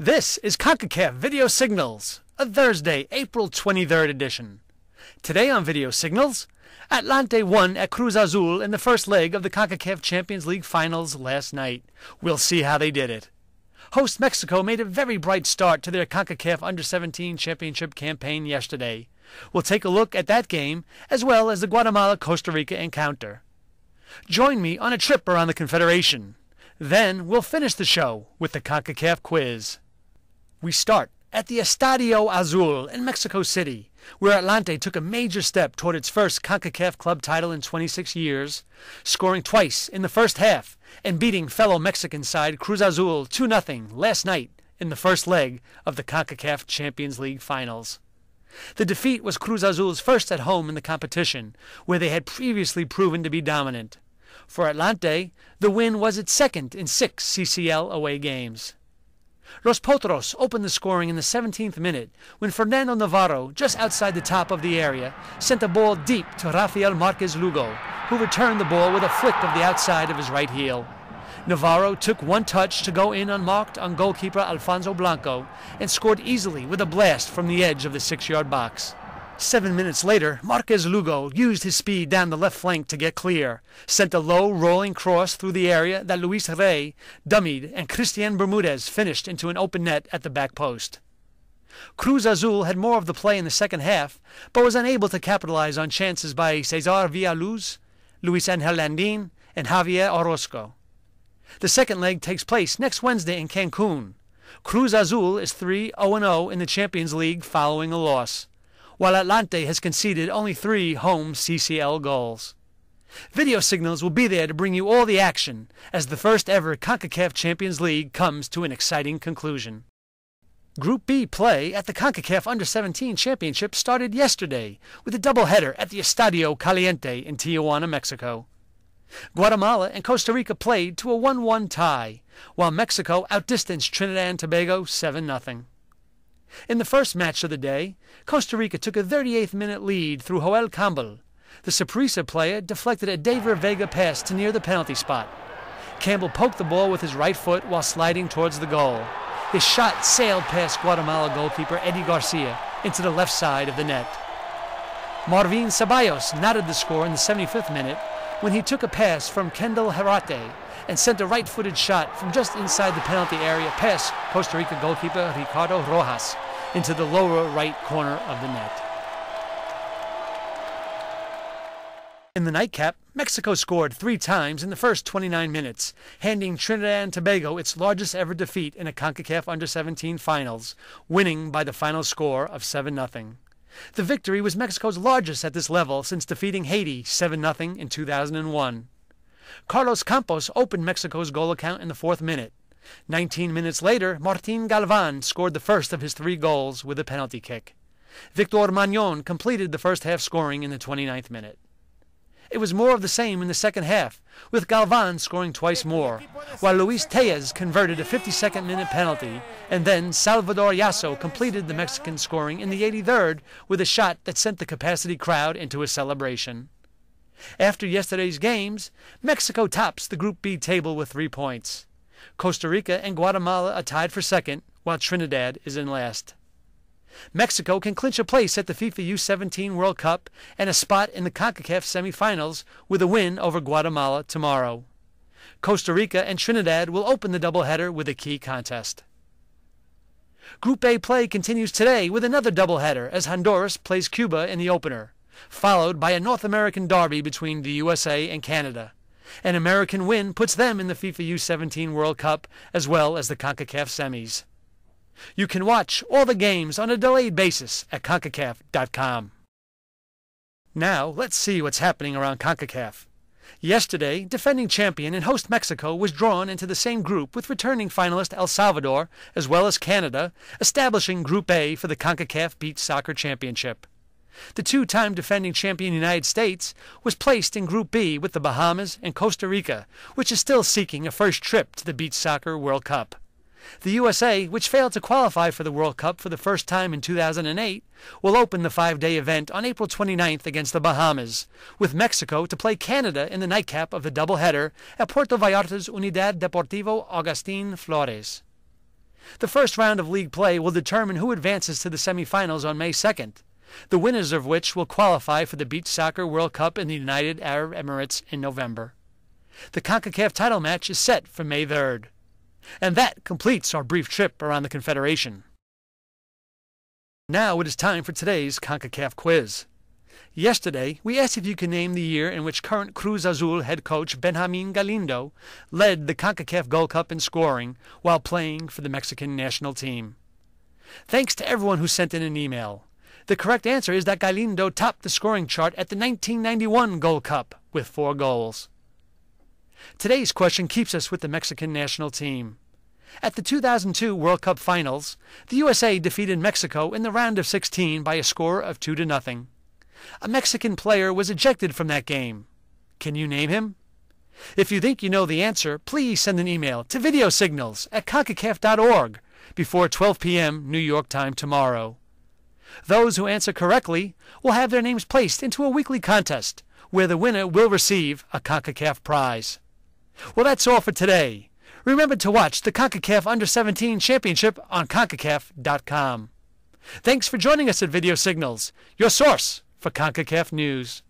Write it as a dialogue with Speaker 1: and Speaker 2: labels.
Speaker 1: This is Concacaf Video Signals, a Thursday, April 23rd edition. Today on Video Signals, Atlante won at Cruz Azul in the first leg of the Concacaf Champions League finals last night. We'll see how they did it. Host Mexico made a very bright start to their Concacaf Under-17 Championship campaign yesterday. We'll take a look at that game, as well as the Guatemala-Costa Rica encounter. Join me on a trip around the Confederation. Then we'll finish the show with the Concacaf quiz. We start at the Estadio Azul in Mexico City, where Atlante took a major step toward its first CONCACAF club title in 26 years, scoring twice in the first half and beating fellow Mexican side Cruz Azul 2-0 last night in the first leg of the CONCACAF Champions League finals. The defeat was Cruz Azul's first at home in the competition, where they had previously proven to be dominant. For Atlante, the win was its second in 6 CCL away games. Los Potros opened the scoring in the 17th minute when Fernando Navarro, just outside the top of the area, sent the ball deep to Rafael Marquez Lugo, who returned the ball with a flick of the outside of his right heel. Navarro took one touch to go in unmarked on goalkeeper Alfonso Blanco and scored easily with a blast from the edge of the 6-yard box. 7 minutes later, Marquez Lugo used his speed down the left flank to get clear, sent a low rolling cross through the area that Luis Rey dummied, and Christian Bermudez finished into an open net at the back post. Cruz Azul had more of the play in the second half, but was unable to capitalize on chances by Cesar Villaluz, Luis Angel Landin, and Javier Orozco. The second leg takes place next Wednesday in Cancun. Cruz Azul is 3-0 in the Champions League following a loss, while Atlante has conceded only 3 home CCL goals. Video Signals will be there to bring you all the action as the first ever CONCACAF Champions League comes to an exciting conclusion. Group B play at the CONCACAF Under-17 Championship started yesterday with a doubleheader at the Estadio Caliente in Tijuana, Mexico. Guatemala and Costa Rica played to a 1-1 tie, while Mexico outdistanced Trinidad and Tobago 7-0. In the first match of the day, Costa Rica took a 38th-minute lead through Joel Campbell. The Saprissa player deflected a David Vega pass to near the penalty spot. Campbell poked the ball with his right foot while sliding towards the goal. His shot sailed past Guatemala goalkeeper Eddie Garcia into the left side of the net. Marvin Ceballos knotted the score in the 75th minute when he took a pass from Kendall Herate and sent a right-footed shot from just inside the penalty area past Costa Rica goalkeeper Ricardo Rojas into the lower right corner of the net. In the nightcap, Mexico scored 3 times in the first 29 minutes, handing Trinidad and Tobago its largest ever defeat in a CONCACAF Under-17 finals, winning by the final score of 7-0. The victory was Mexico's largest at this level since defeating Haiti 7-0 in 2001. Carlos Campos opened Mexico's goal account in the 4th minute. 19 minutes later, Martin Galvan scored the first of his 3 goals with a penalty kick. Victor Magnon completed the first half scoring in the 29th minute. It was more of the same in the second half, with Galvan scoring twice more, while Luis Tellez converted a 52nd-minute penalty, and then Salvador Yasso completed the Mexican scoring in the 83rd with a shot that sent the capacity crowd into a celebration. After yesterday's games, Mexico tops the Group B table with 3 points. Costa Rica and Guatemala are tied for second, while Trinidad is in last. Mexico can clinch a place at the FIFA U-17 World Cup and a spot in the CONCACAF semifinals with a win over Guatemala tomorrow. Costa Rica and Trinidad will open the doubleheader with a key contest. Group A play continues today with another doubleheader as Honduras plays Cuba in the opener, followed by a North American derby between the USA and Canada. An American win puts them in the FIFA U-17 World Cup as well as the CONCACAF semis. You can watch all the games on a delayed basis at Concacaf.com. Now, let's see what's happening around CONCACAF. Yesterday, defending champion and host Mexico was drawn into the same group with returning finalist El Salvador as well as Canada, establishing Group A for the CONCACAF Beach Soccer Championship. The 2-time defending champion United States was placed in Group B with the Bahamas and Costa Rica, which is still seeking a first trip to the Beach Soccer World Cup. The USA, which failed to qualify for the World Cup for the first time in 2008, will open the 5-day event on April 29th against the Bahamas, with Mexico to play Canada in the nightcap of the doubleheader at Puerto Vallarta's Unidad Deportivo Agustín Flores. The first round of league play will determine who advances to the semifinals on May 2nd, the winners of which will qualify for the Beach Soccer World Cup in the United Arab Emirates in November. The Concacaf title match is set for May 3rd. And that completes our brief trip around the Confederation. Now it is time for today's Concacaf quiz. Yesterday, we asked if you could name the year in which current Cruz Azul head coach Benjamin Galindo led the Concacaf Gold Cup in scoring while playing for the Mexican national team. Thanks to everyone who sent in an email. The correct answer is that Galindo topped the scoring chart at the 1991 Gold Cup with 4 goals. Today's question keeps us with the Mexican national team. At the 2002 World Cup Finals, the USA defeated Mexico in the round of 16 by a score of 2-0. A Mexican player was ejected from that game. Can you name him? If you think you know the answer, please send an email to VideoSignals@concacaf.org before 12 p.m. New York time tomorrow. Those who answer correctly will have their names placed into a weekly contest where the winner will receive a CONCACAF prize. Well, that's all for today. Remember to watch the CONCACAF Under-17 Championship on Concacaf.com. Thanks for joining us at Video Signals, your source for CONCACAF news.